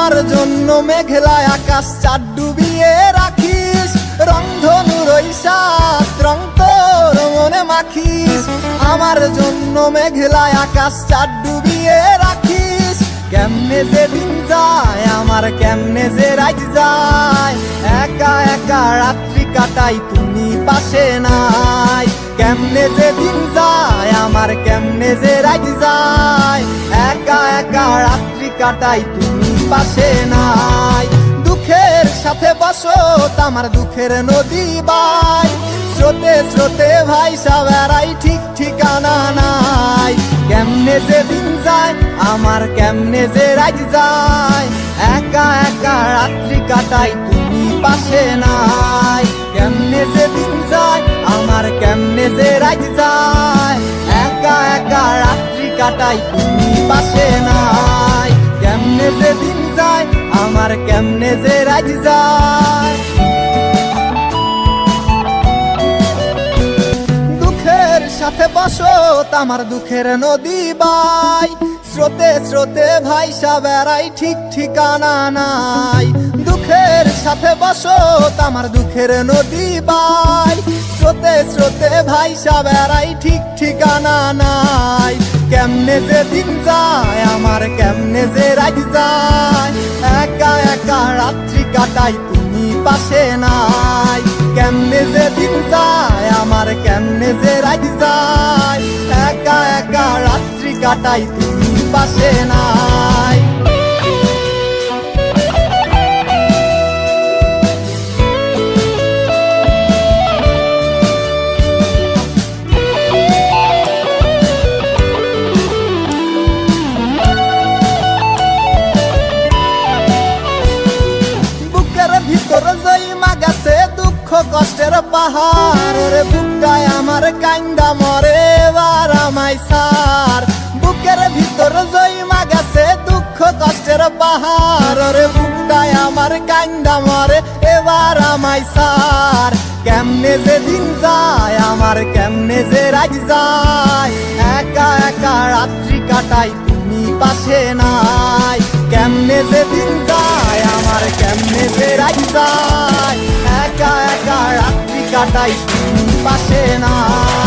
আমার জন্য মেঘলা আকাশ চাঁদ ডুবিয়ে রাখিস, রংধনুর ওই সাত রং তোর মনে মাখিস। আমার জন্য মেঘলা আকাশ চাঁদ ডুবিয়ে রাখিস, কেমনে যে দিন যায় আমার কেমনে যে রাত যায়, একা একা রাত্রি কাটাই তুমি পাশে নাই। কেমনে যে দিন যায় আমার কেমনে যে রাত যায়, একা একা রাত্রি কাটাই তুমি পাশে নাই। দুঃখের সাথে বসত আমার দুঃখের নদী বাই, স্রোতে স্রোতে ভাইসা বেড়াই ঠিক ঠিকানা নাই। কেমনে যে দিন যায় আমার কেমনে যে রাত যায়, একা একা রাত্রি কাটাই তুমি পাশে নাই। কেমনে যে দিন যায় আমার কেমনে যে রাত যায়, একা একা রাত্রি কাটাই তুমি পাশে নাই। কেমনে যে দিন যায় আমার কেমনে যে রাত যায়। দুঃখের সাথে বসত আমার দুঃখের নদী বাই, স্রোতে স্রোতে ভাইসা বেড়াই ঠিক ঠিকানা নাই। দুঃখের সাথে বসত আমার দুঃখের নদী বাই, স্রোতে স্রোতে ভাইসা বেড়াই ঠিক ঠিকানা নাই। কেমনে যে দিন যায় আমার কেমনে যে রাত যায়, একা একা রাত্রি কাটাই তুমি পাশে নাই। কেমনে যে দিন যায় আমার কেমনে যে রাত যায়, একা একা রাত্রি কাটাই তুমি পাশে নাই। ভিতর জইমা গেছে দুঃখ কষ্টের পাহাড়, রে বুকটায় আমার কান্দা মরে এবার আমায় সার। বুকের ভিতর জইমা গেছে দুঃখ কষ্টের পাহাড়, রে বুকটায় আমার কান্দা মরে এবার আমায় সার। কেমনে যে দিন যায় আমার কেমনে যে রাত যায়, একা একা রাত্রি কাটাই তুমি পাশে নাই। কেমনে যে দিন যায় আমার কেমনে যে রাত যায়, একা একা রাত্রি কাটাই তুমি পাশে নাই।